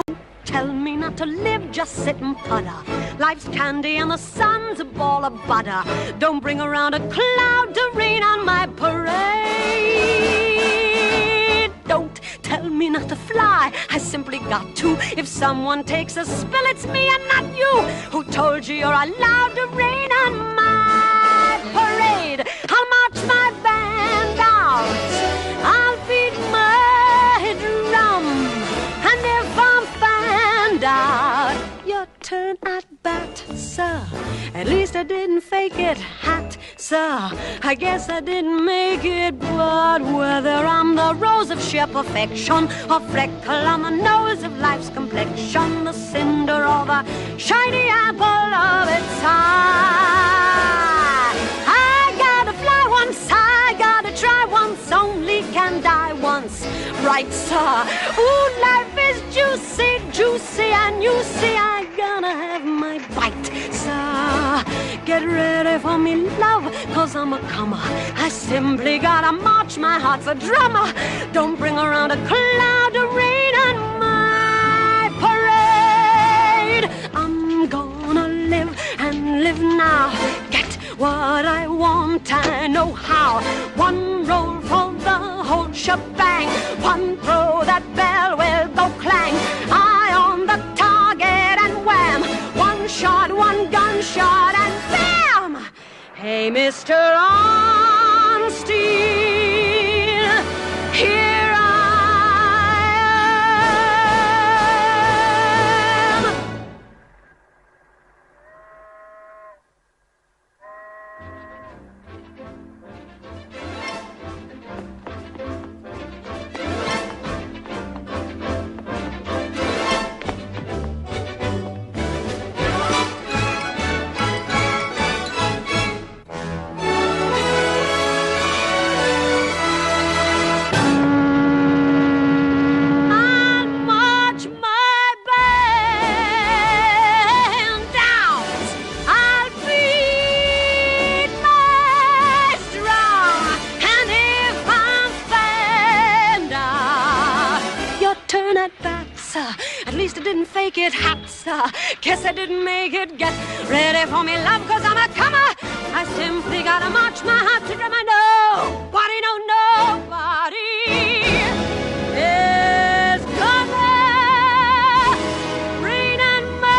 Don't tell me not to live, just sit and putter. Life's candy and the sun's a ball of butter. Don't bring around a cloud to rain on my parade. Don't tell me not to fly, I simply got to. If someone takes a spill, it's me and not you. Who told you you're allowed to rain on my parade? I'll march my band out, I'll beat my drum, and if I'm found out, your turn at bat, sir. At least I didn't fake it, hat, sir. I guess I didn't make it, but whether I'm the rose of sheer perfection or freckle on the nose of life's complexion, the cinder or the shiny apple of its eye, I gotta fly once, I gotta try once, only can die once, right, sir? Ooh, life is juicy, juicy, and you see I gotta have my bite, sir. Get ready for me, love, cause I'm a comer. I simply gotta march, my heart's a drummer. Don't bring around a cloud to rain on my parade. I'm gonna live and live now. Get what I want, I know how. One roll for the whole shebang. One throw, that bell will go clang. Eye on the target and wham. One shot, one gunshot and bam! Hey, Mr. Ornstein, here I am. At least I didn't fake it, hat, sir. Guess I didn't make it. Get ready for me, love, cause I'm a comer. I simply gotta march my heart to drum. I know, nobody, no, nobody is gonna rain on my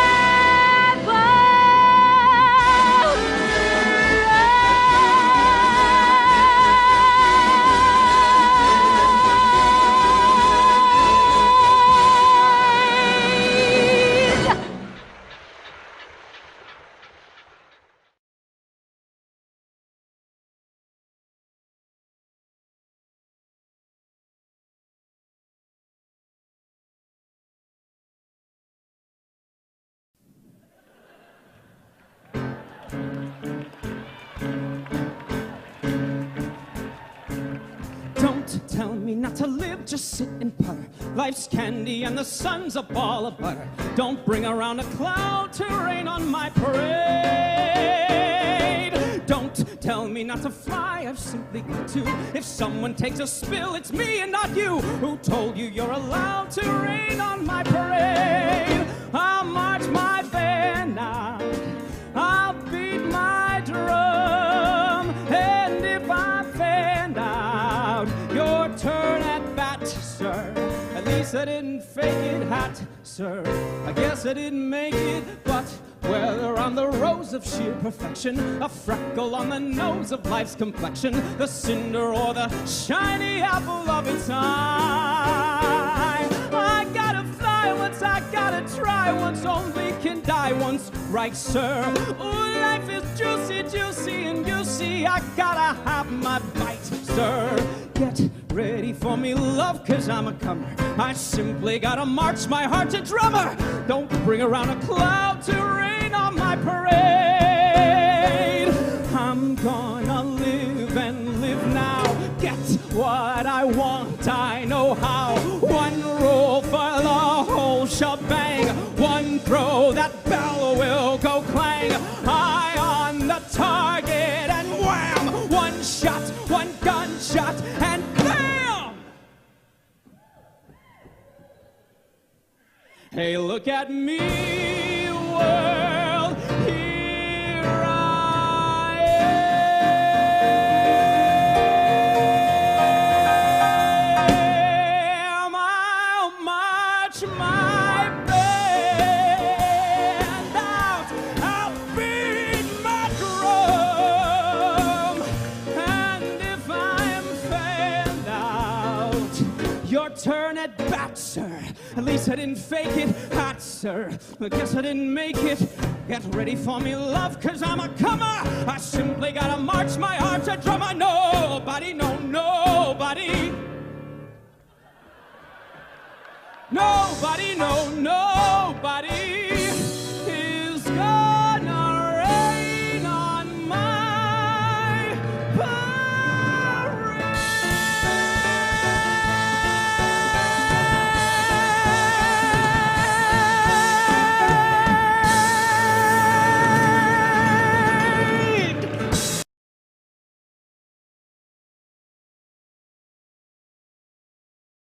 Tell me not to live, just sit and putter. Life's candy and the sun's a ball of butter. Don't bring around a cloud to rain on my parade. Don't tell me not to fly, I've simply got to. If someone takes a spill, it's me and not you. Who told you you're allowed to rain on my parade? I'll march my band out, I'll beat my drum, and if I fan out, your turn at bat, sir. At least I didn't fake it, hat, sir. I guess I didn't make it, but whether I'm the rose of sheer perfection, a freckle on the nose of life's complexion, the cinder or the shiny apple of its eye, I gotta fly once, I gotta try once, only can die once, right, sir? Ooh, life is juicy, juicy, and you see I gotta have my bite, sir. Get ready for me, love, cause I'm a comer. I simply gotta march my heart to drummer. Don't bring around a cloud to rain on my parade. I'm gonna live and live now. Get what I want, I know how. One roll for the whole shebang. One throw, that bell will go clang. Eye on the target and wham! One shot, one gunshot, and bam! Hey, look at me, world, here I am. How much my band out, I'll beat my drum. And if I'm fanned out, your turn at bat, sir. At least I didn't fake it, hot, sir. I guess I didn't make it. Get ready for me, love, 'cause I'm a comer. I simply gotta march my arms a drummer. Nobody, no, nobody. Nobody, no, nobody.